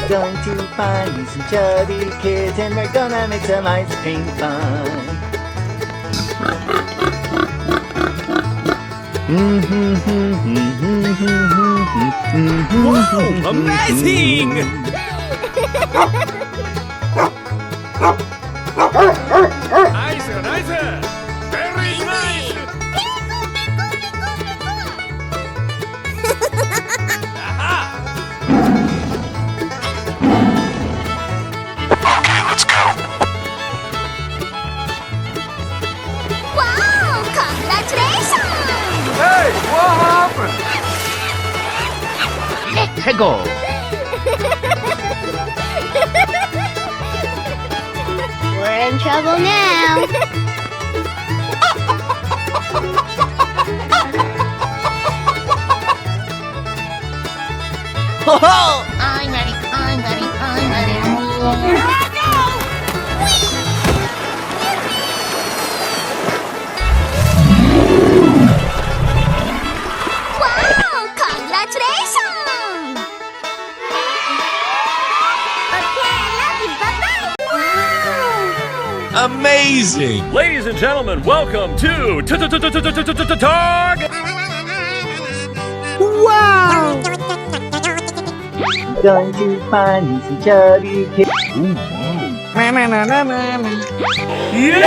Going to find me some chubby kids and we're gonna make some ice cream fun. Wow, amazing! Nice, nice! Very nice! Aha! Okay, let's go. Wow! Congratulations! Hey, what happened? Let's go. We're in trouble now. I'm ready. Here I go! Wow! Congratulations! Okay, I love you. Bye-bye. Wow! Amazing! Ladies and gentlemen, welcome to Targ! Wow! Going to find me some chubby kids. Yay!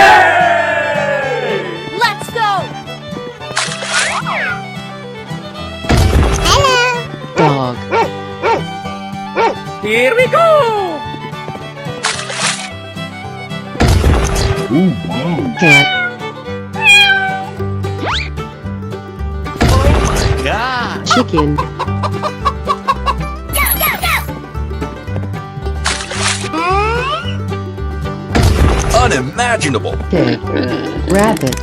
Let's go! Dog. Here we go! Cat. Oh my god! Chicken. Unimaginable! Pig. Rabbit.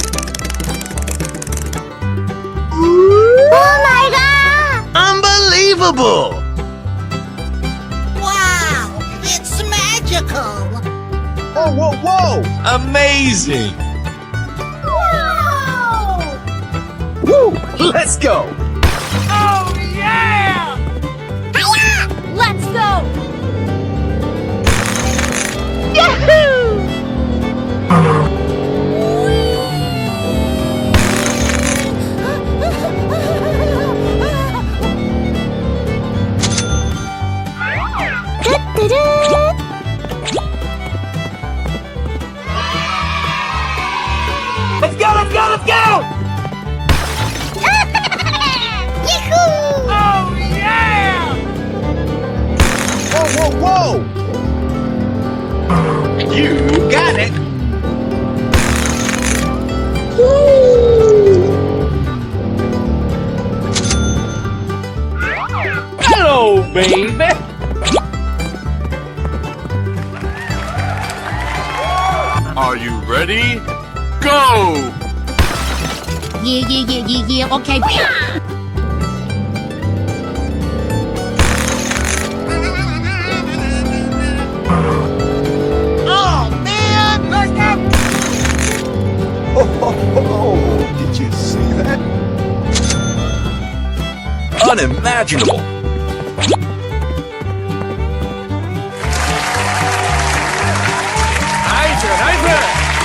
Oh my god! Unbelievable! Wow! It's magical! Whoa, whoa, whoa! Amazing! Wow! Woo! Let's go! Oh yeah! Let's go! Yahoo! Let's go, let's go, let's go! Yahoo! Oh yeah! Whoa, whoa, whoa! You got it! Hello, baby! Are you ready? Go! Yeah, okay. Oh, man! Let's go! Oh, did you see that? Unimaginable!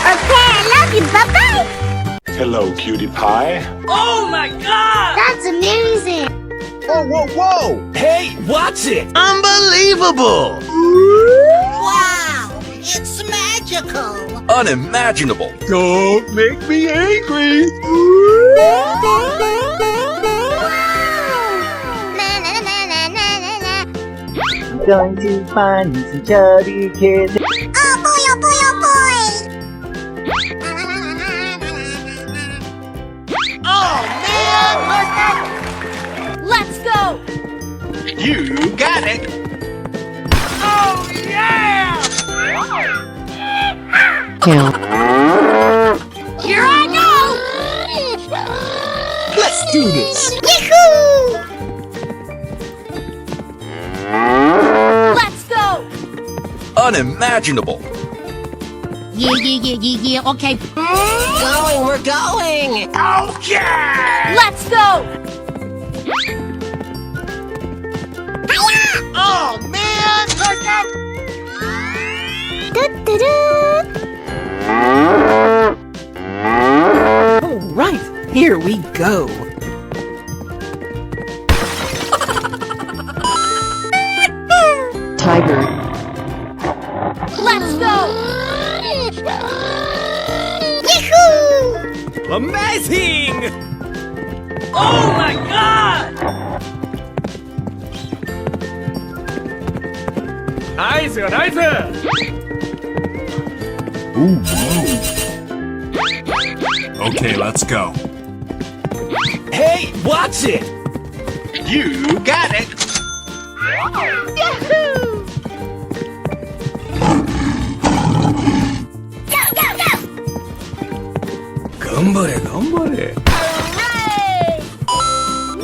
Okay, I love you. Bye-bye. Hello, cutie pie. Oh my god! That's amazing. Whoa, whoa, whoa! Hey, watch it! Unbelievable! Wow! It's magical! Unimaginable! Don't make me angry! I'm going to find me some chubby kids. Oh boy, oh boy, oh boy. Oh man! Let's go. You got it! Oh yeah! Kill. Here I go. Let's do this! Yahoo! Let's go. Unimaginable! Yeah, okay. We're going! Okay! Let's go. Oh man! All right, here we go. Tiger. Let's go! Yahoo! Amazing! Oh my god! Nice, nice! Ooh, whoa. Okay, let's go. Hey, watch it! You got it. Yahoo! Go, go, go! Gambare, gambare. Hooray!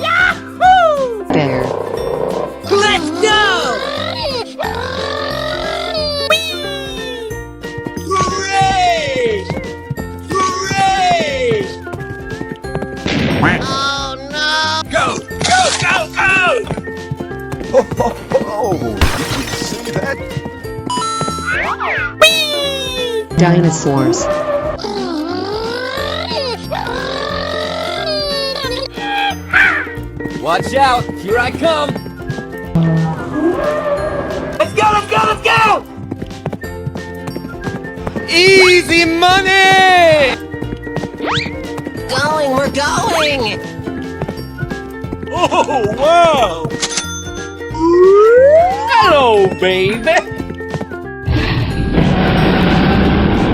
Yahoo! Bear. Let's go! Hooray! Hooray! Oh no! Go, go, go, go! Oh, did you see that? Dinosaurs. Watch out! Here I come! Let's go, let's go, let's go! Easy money! Going, we're going! Oh, wow! Hello, baby!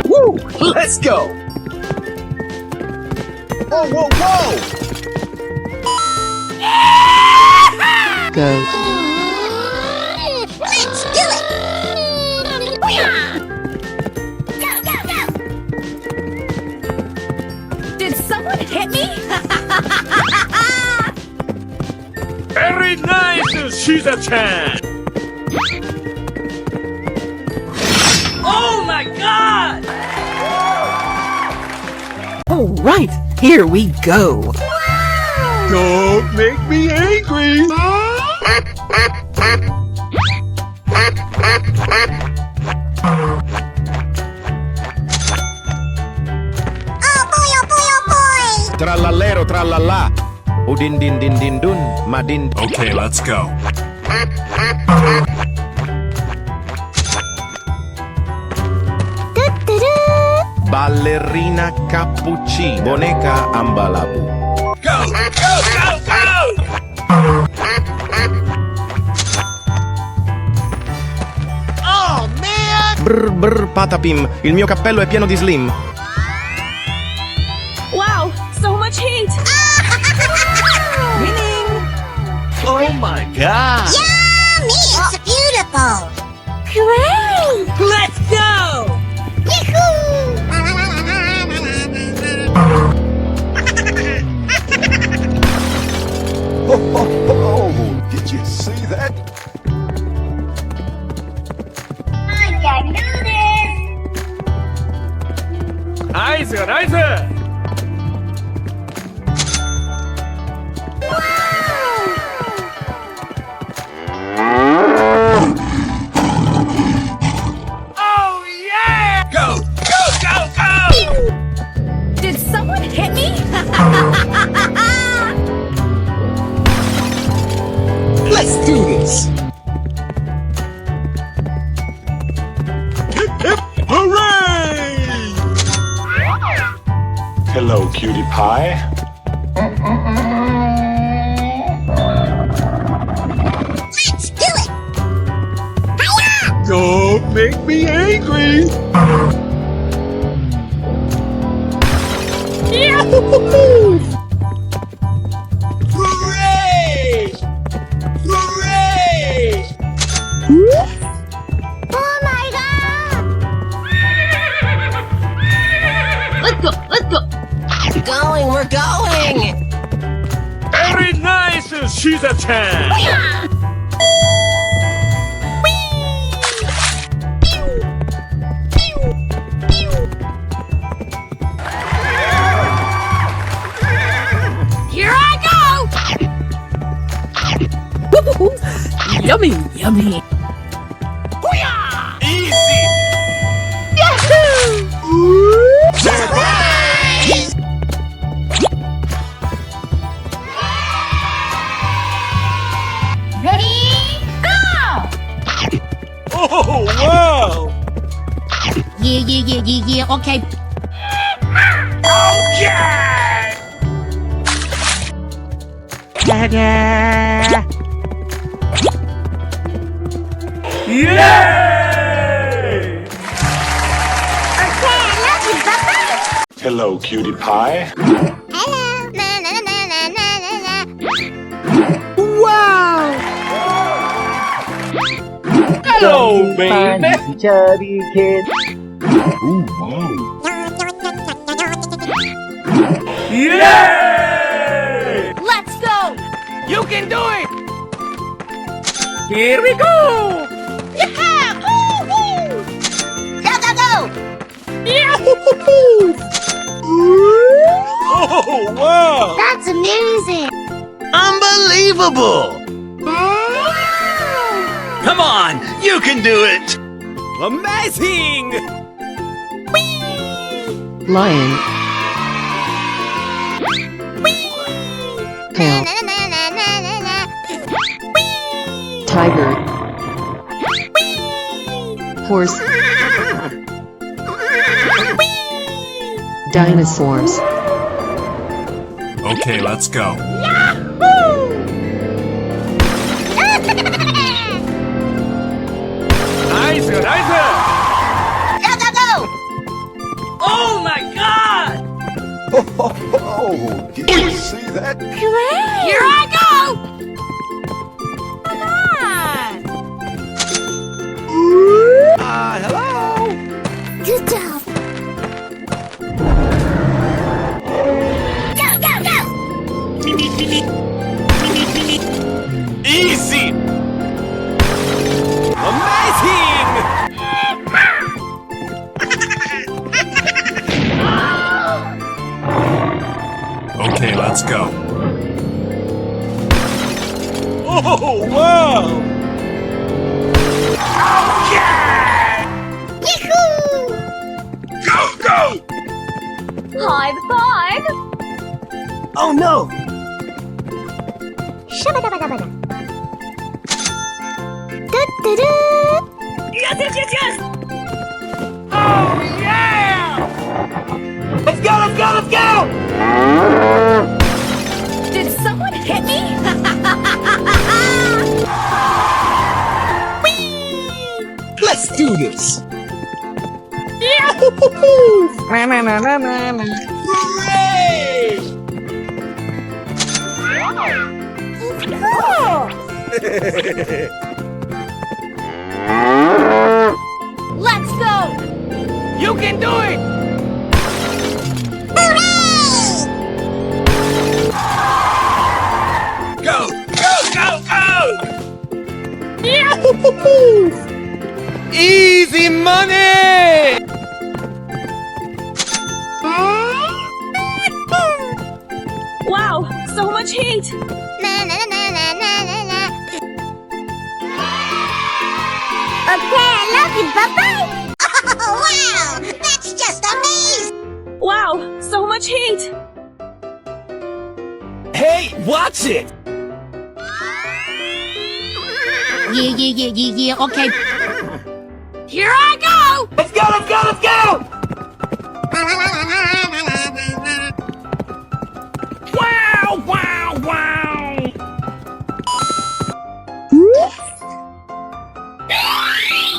Woo! Let's go! Whoa, whoa, whoa! Go. Let's do it! Go, go, go! Did someone hit me? Very nice, Shiza-chan! Oh my god! All right, here we go. Don't make me angry! Oh boy, oh boy, oh boy! Trallallero trallallà. Udin din din din dun. Madin. Okay, let's go. Ballerina cappuccino. Boneca ambalabu. Go, go, go, go! Oh man! Brr brr patapim. Il mio cappello è pieno di slim. Wow, so much heat! Winning! Oh my god! Yummy! It's beautiful! Hooray! Let's go! Yahoo! Oh, did you see that? I can do this! Nice, nice! Oh yeah! Go, go, go, go! Did someone hit me? Let's do this! Hip, hip, hooray! Hello, cutie pie. Let's do it! Hiya! Don't make me angry! Hooray! Hooray! Oh my god! Let's go, let's go! Going, we're going! Very nice, Shiza-chan! Here I go! Yummy, yummy. Yeah, okay. Okay, I love you. Bye-bye. Hello, cutie pie. Hello. Na na na na na na na. Hello, baby. Nice and chubby kid. Ooh, whoa. Let's go. You can do it! Here we go! Yeah! Woo-hoo! Go, go, go! Oh, wow! That's amazing! Unbelievable! Come on, you can do it! Amazing! Lion. Na Tail. na na na na na na. Tiger. Horse. Dinosaurs. Okay, let's go. Nice, nice! Go, go, go! Oh my god! Oh, did you see that? Here I go. Come on. Hello! Good job! Go, go, go! Easy! Amazing! Okay, let's go. Oh, wow! Yahoo! Go, go! High five. Oh no! Shabba-dabba-dabba-da. Du-du-du. Yes, yes, yes, yes. Oh yeah! Let's go, let's go, let's go! Did someone hit me? Let's do this! Hooray! Cool! Let's go. You can do it! Go, go, go, go! Easy money! Wow, so much heat. Na na na na na na na. Okay, I love you. Bye-bye. Oh, wow! That's just amazing! Wow, so much heat. Hey, watch it! Yeah, okay. Here I go. Let's go, let's go, let's go! Wow, wow, wow!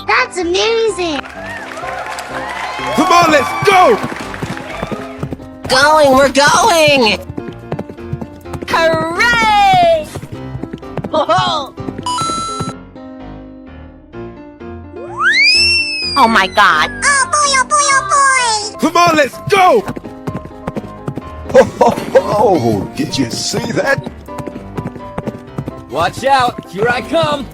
That's amazing! Come on, let's go! Going, we're going! Hooray! Ho-ho! Oh my god! Oh boy, oh boy, oh boy! Come on, let's go! Oh, did you see that? Watch out, here I come!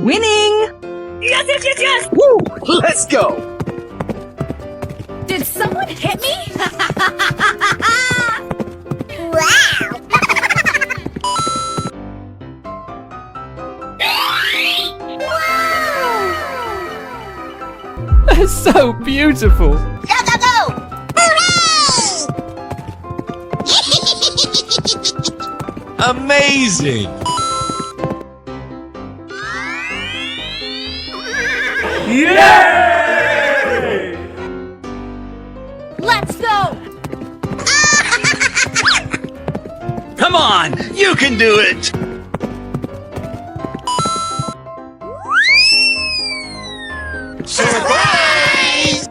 Winning! Yes, yes, yes, yes! Woo! Let's go! Did someone hit me? Wow! That's so beautiful. Go, go, go! Hooray! Amazing! Yay! Let's go! Come on, you can do it! Surprise!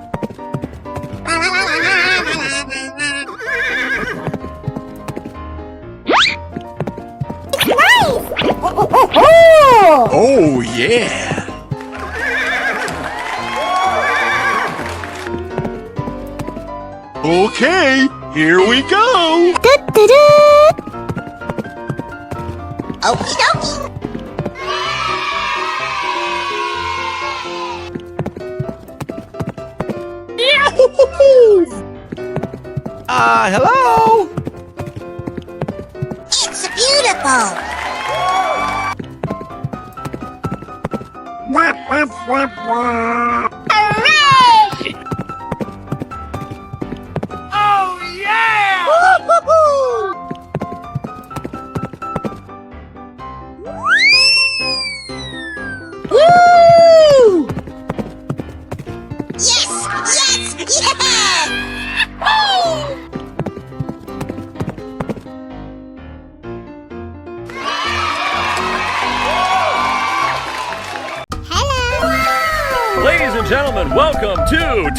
Oh, yeah. Okay, here we go. Okie dokie. Hello? It's beautiful. Hooray! Oh yeah! Woo! Yes! Yes! Yeah! Woo! Hello! Ladies and gentlemen, welcome to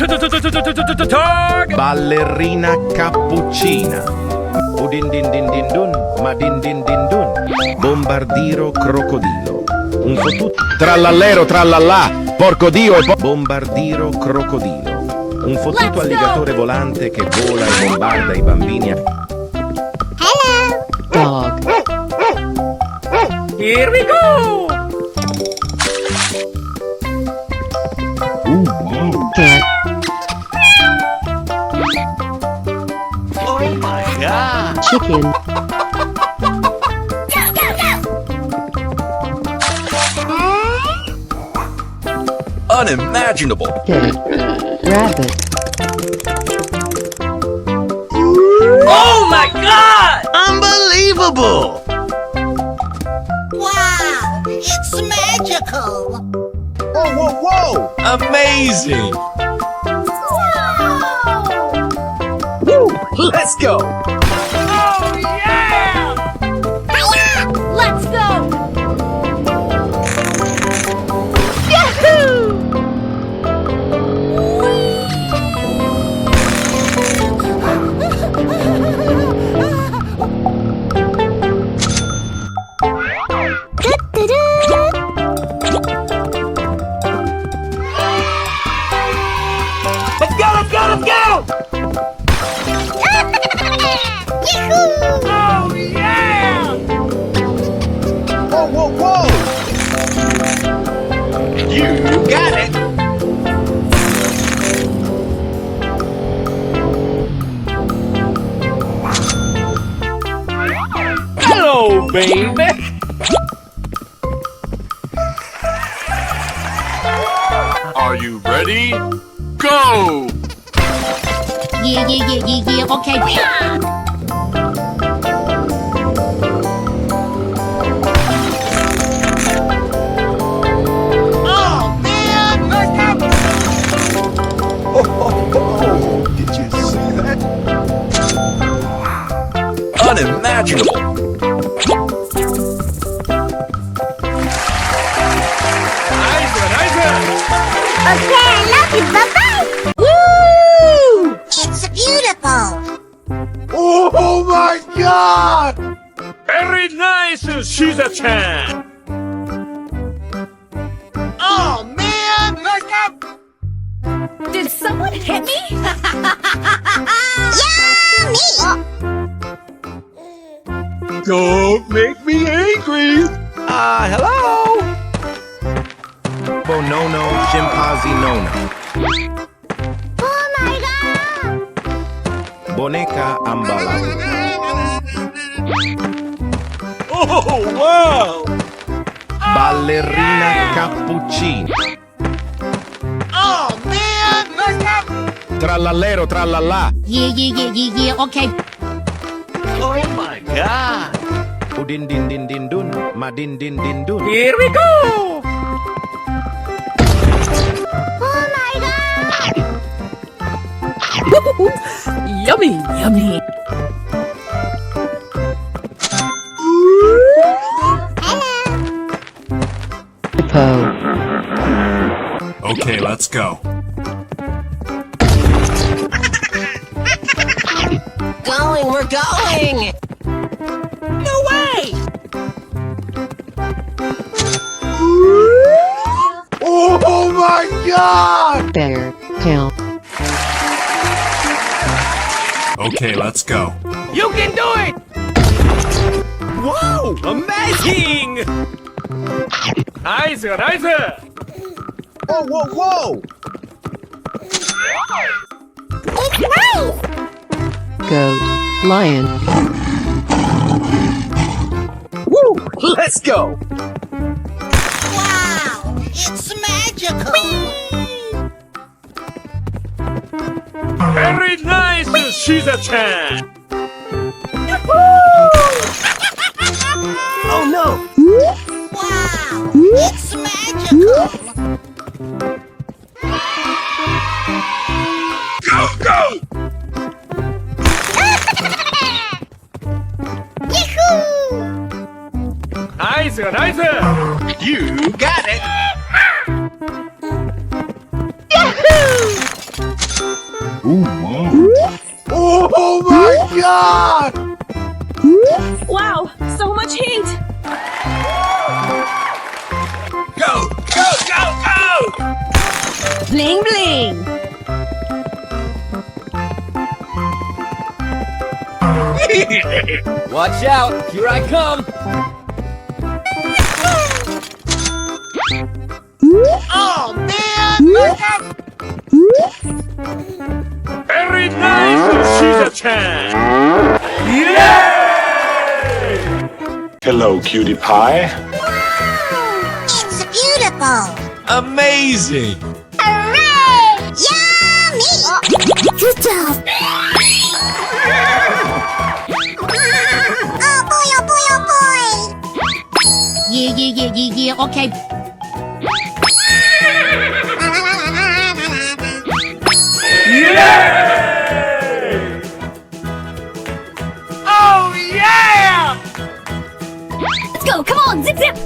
Target. Ballerina cappuccina. Udin din din din dun, ma din din din dun. Bombardiro crocodilo. Un fotut trallallero trallallà, porco dio e bombardiro crocodilo. Un Let's fottuto go! alligatore volante che vola e bombarda i bambini. Hello! Dog. Here we go! Cat. Oh my god! Chicken. Unimaginable! Cat. Rabbit. Oh my god! Unbelievable! Wow! It's magical! Whoa, whoa, whoa. Amazing! Let's go! Oh yeah! Let's go! Yahoo! Let's go, let's go, let's go! Oh yeah! Whoa, whoa, whoa. You got it! Hello, baby! Are you ready? Go. Yeah, okay. Oh man! Let's go! Oh, did you see that? Unimaginable! Okay, I love you. Bye-bye. Woo! It's beautiful. Oh my God! Very nice, Shiza-chan! Oh man! Let's go! Did someone hit me? Yummy! Don't make me angry. Hello? Bonono, chimpanzee nono. Oh my god! Boneca ambalao. Oh wow! Ballerina cappuccina. Oh man! Let's go! Trallallero trallallà. Yeah, okay. Oh my god! Udin din din din dun, ma din din din dun. Here we go! Yummy, yummy. Hippo. Okay, let's go. Going, we're going! No way! Oh my god! Bear. Count. Okay, let's go. You can do it! Wow! Amazing! Nice, nice! Whoa, whoa, whoa! It's nice! Goat. Lion. Woo! Let's go! Wow! It's magical! Very nice, Shiza-chan! Oh no! Wow! It's magical! Go, go! Yahoo! Nice, nice! You got it! Oh my god! Wow, so much heat! Go, go, go, go! Bling, bling. Watch out! Here I come! Oh man! Very nice, Shiza-chan! Hello, cutie pie. It's beautiful! Amazing! Hooray! Yummy! Good job! Oh boy, oh boy, oh boy! Yeah, okay. Oh yeah! Let's go, come on, zip, zip.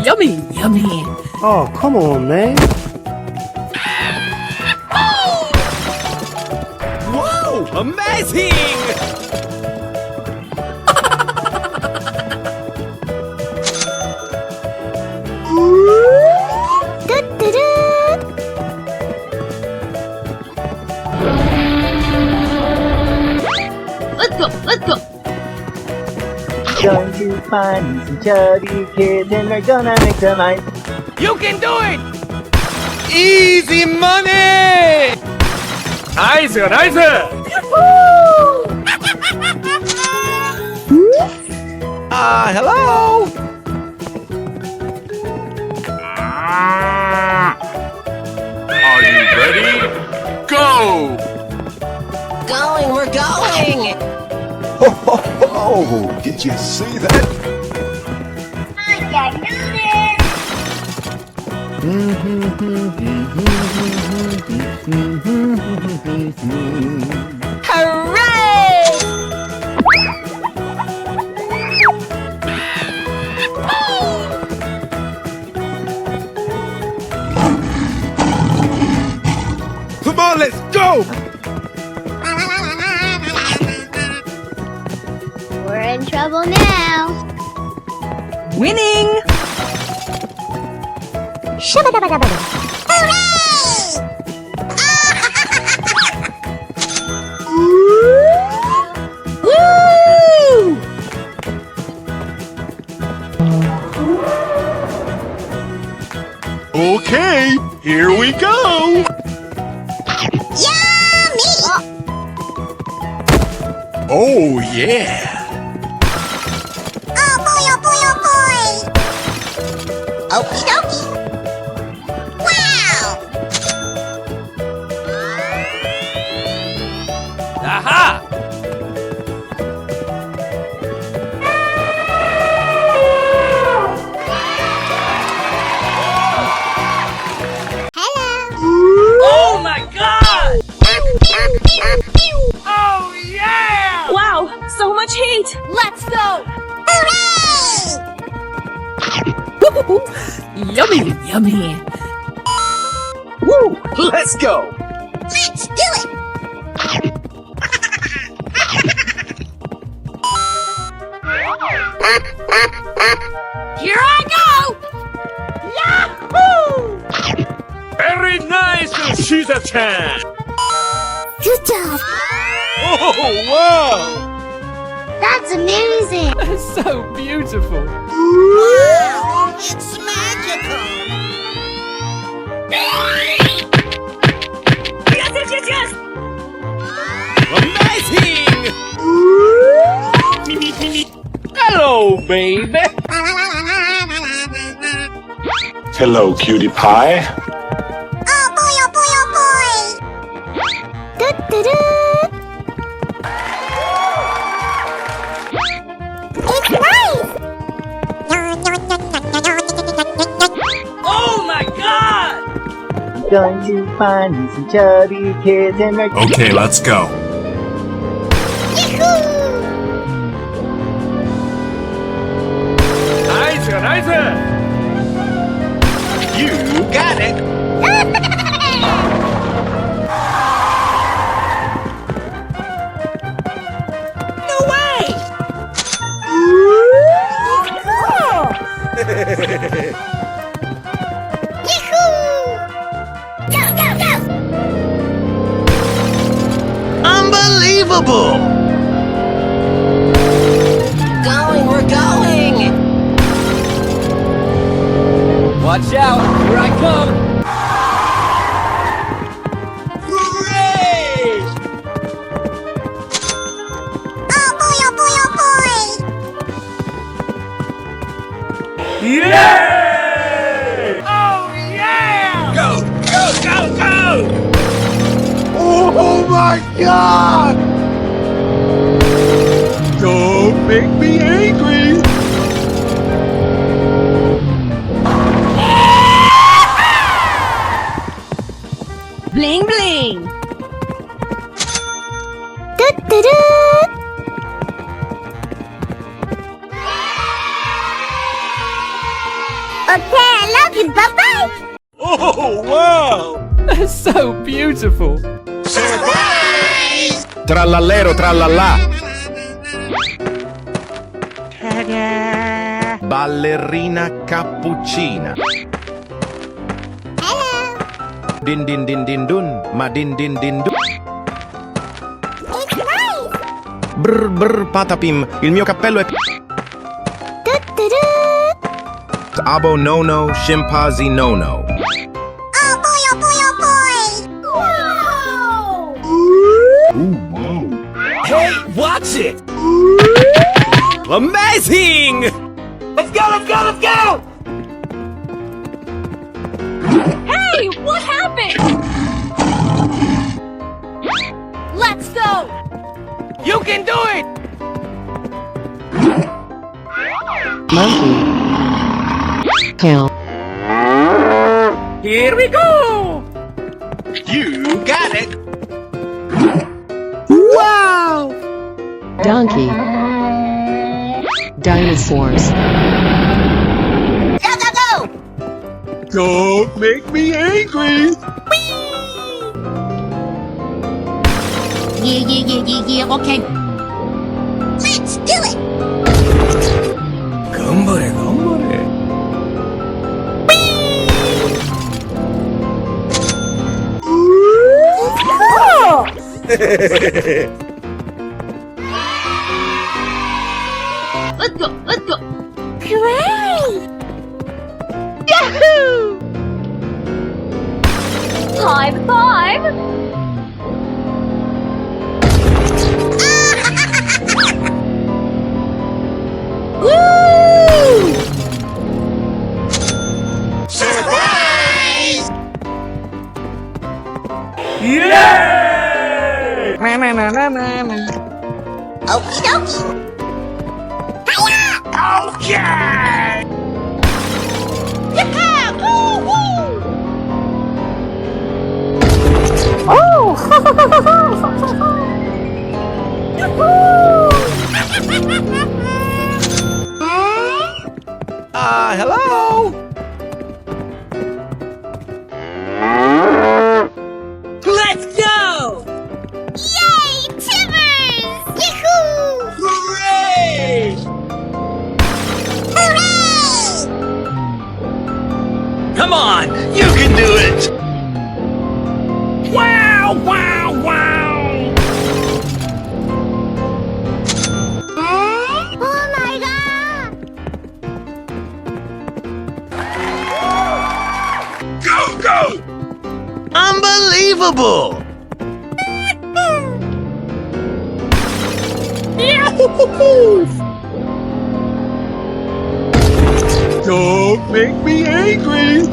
Yummy, yummy. Oh, come on, man. Wow! Amazing! Let's go, let's go. Going to find some chubby kids and we're gonna make some ice. You can do it! Easy money! Nice, nice! Hello? Are you ready? Go! Going, we're going! Oh, did you see that? I can do this! Hooray! Come on, let's go! We're in trouble now. Winning! Woo! Okay, here we go! Yummy! Oh, yeah! Oh boy, oh boy, oh boy! Okie dokie! Wow! Aha! Hello! Oh my god! heat! Let's go! Hooray! Yummy, yummy. Woo! Let's go! Let's do it! Here I go! Yahoo! Very nice, she's a chan. Good job! Oh, wow! That's amazing! So beautiful. Wow! It's magical! Yes! Amazing! Hello, baby. Hello, cutie pie. Oh boy, oh boy, oh boy! Do-do-do. It's nice! Oh my god! Going to find me some chubby kids and we're Okay, let's go. Yahoo! Nice, nice! You got it. No way! Yahoo! Go, go, go! Unbelievable. Going, we're going! Watch out. Here I come. Hooray! Oh boy, oh boy, oh boy! Yay! Oh yeah! Go, go, go, go! Oh my god! Don't make me angry! Bling, bling. Do-do-do. Okay, I love you. Bye-bye. Oh wow! So beautiful. Trallallero trallallà. Ballerina cappuccina. Hello. Din din din din dun, ma din din din dun. It's nice. Brr brr patapim, il mio cappello è Do-do-do. abo no no, scimpanzee no no. Oh boy, oh boy, oh boy! Wow! Hey, watch it. Amazing. Let's go, let's go, let's go! Hey, what happened? Let's go! You can do it! Monkey. Count. Here we go! You got it. Wow! Donkey. Dinosaurs. Go, go, go! Don't make me angry! Yeah, okay. Let's do it!頑張れ,頑張れ. Cool! Let's go, let's go. Great! Yahoo! High five! Woo! Surprise! Yay! Okie dokie! Hiya! Okay! Yeah! Woo-hoo! Oh! Yahoo! Hello? Let's go! Yay, Timbers! Yahoo! Hooray! Hooray! Come on, you can do it! Wow, wow, wow! Oh my god! Go, go! Unbelievable! Don't make me angry!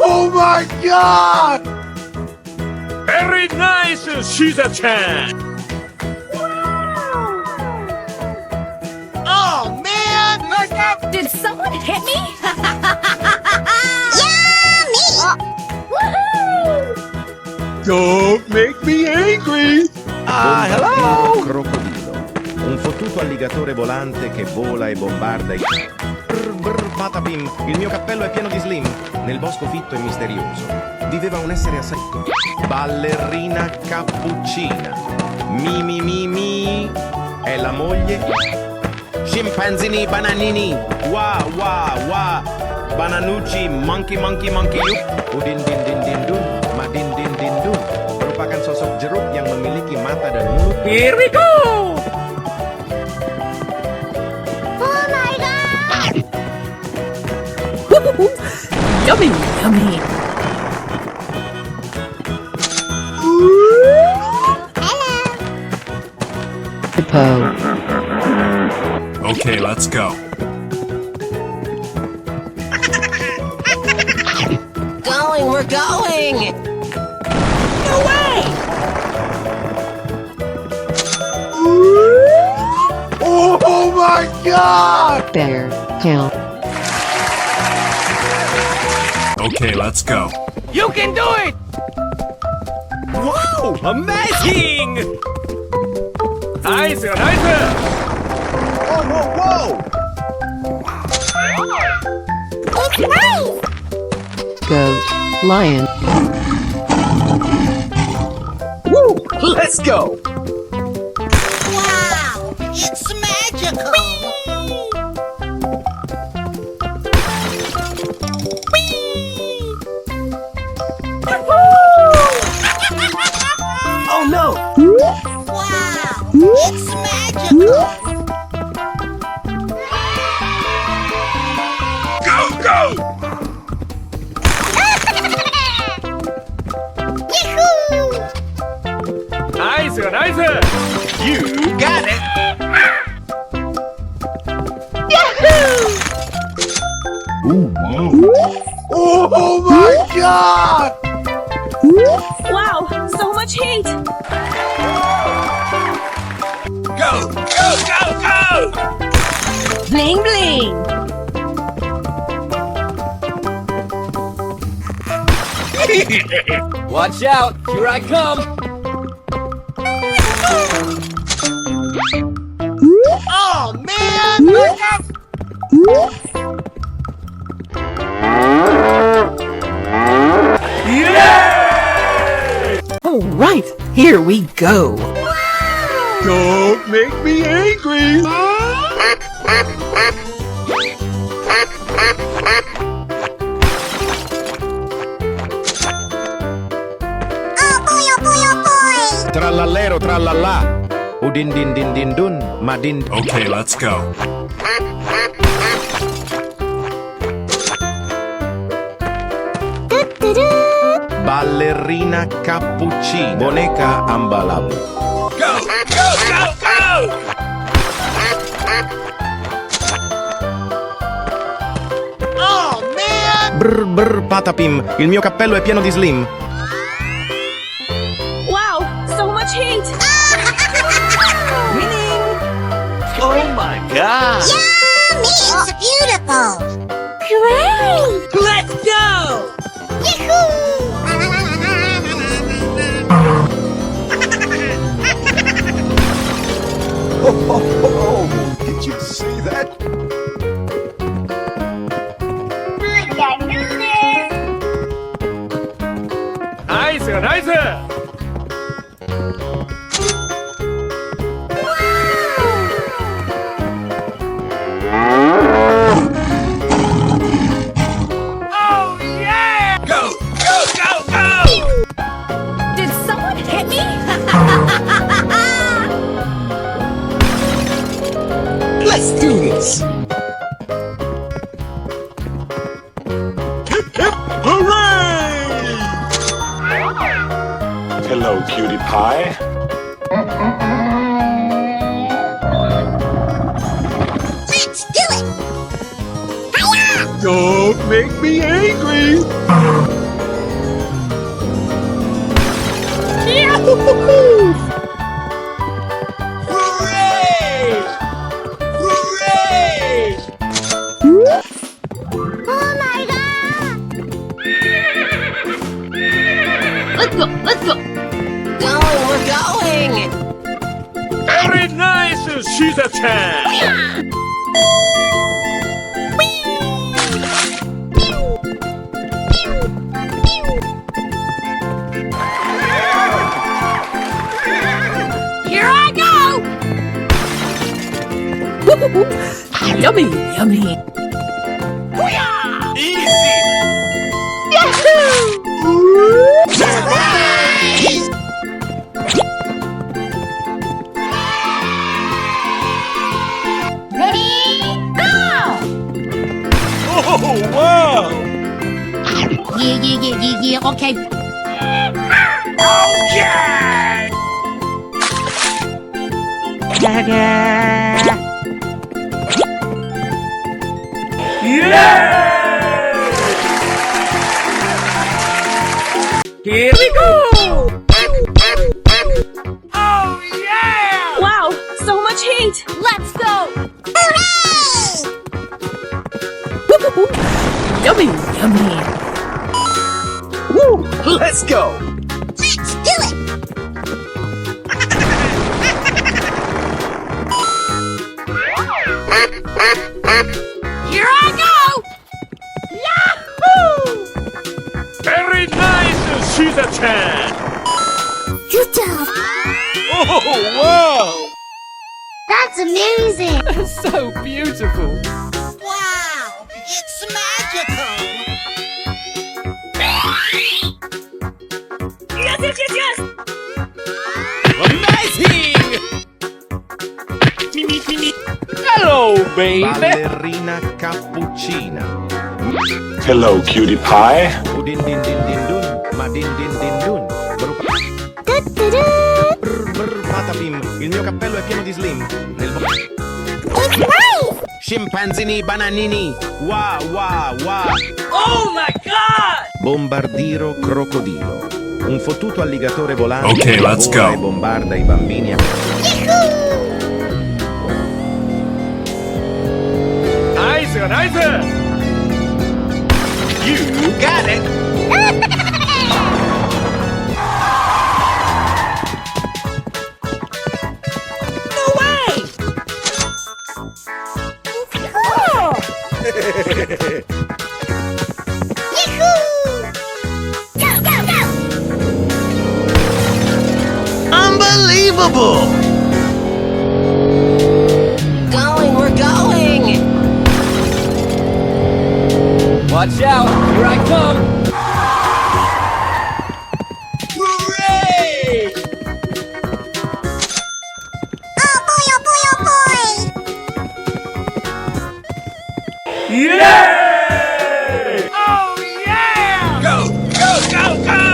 Oh my god! Very nice, Shiza-chan! Oh man! Look up! Did someone hit me? Yummy! Woohoo! Don't make me angry! Bombardiro crocodilo. Un fottuto alligatore volante che vola e bombarda i... Brr, brr, patapim, il mio cappello è pieno di slim. Nel bosco fitto e misterioso viveva un essere assai... Ballerina cappuccina. Mi mi mi mi. È la moglie... Scimpanzini bananini. Wa wa wa. Bananucci monkey monkey monkey yup. Udin din din din dun. Ma din din din dun. Merupakan sosok jeruk yang memiliki mata dan mulut. Here we go! Oh my god! Yummy, yummy. Hello! Hippo. Okay, let's go. Going, we're going! No way! Oh my god! Bear. Count. Okay, let's go. You can do it! Wow! Amazing! Nice, nice! Whoa, whoa, whoa! It's nice! Goat. Lion. Woo! Let's go! Wow! It's magical! Oh no! Wow! It's magical! Go, go! Yahoo! Nice, nice! You got it! Oh my god! Wow, so much heat! Go, go, go, go! Bling bling! Watch out! Here I come! Oh man! Look out! All right, here we go. Don't make me angry! Oh boy! Trallallero trallallà. Udin din din din dun. Ma din... Okay, let's go. Ballerina cappuccina. Boneca ambalabu. Go, go, go, go! Oh man! Brr brr patapim, il mio cappello è pieno di slim. Wow, so much heat! Winning! Oh Oh, did you see that? 나이스, 나이스. Oh yeah! Go, go, go, go! Did someone hit me? Let's do this. Hip, hip, hooray! Hello, cutie pie. Let's do it! Hiya! Don't make me angry. Hooray! Hooray! Oh my god! Let's go, let's go. Going, we're going. Very nice, Shiza-chan. Here I go. Yummy, yummy. Easy. Ready? Go! Oh wow! Yeah, okay. Okay! Yeah! Here we go! Oh yeah! Wow, so much heat. Let's go. Hooray! Yummy, yummy. Woo, let's go. Let's do it! Here I go. Yahoo! Very nice, Shiza-chan! Good job! Oh wow! That's amazing! So beautiful. Wow, it's magical. Yes. Amazing! Hello, baby! Ballerina cappuccina. Hello, cutie pie. Udin din din din dun, madin din din dun. Du-du-du. Brr, patapim, il mio cappello è pieno di slim. It's nice! Scimpanzini bananini. Wow, wow, wow. Oh my god! Bombardiro crocodilo. Un fottuto alligatore volante Ok, che let's vola go. e bombarda i bambini. Nice, nice! You got it! No way. Cool! Yahoo! Go, go, go! Unbelievable! Going, we're going. Watch out! Here I come! Hooray! Oh boy, oh boy, oh boy! Yay! Oh yeah! Go, go, go, go!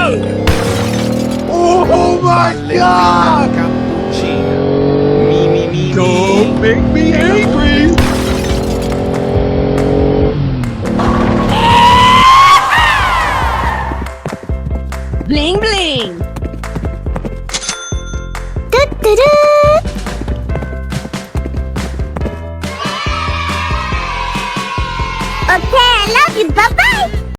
Oh my god! Cappuccina. Mi. Don't make me angry! Bling, bling. Du-du-du.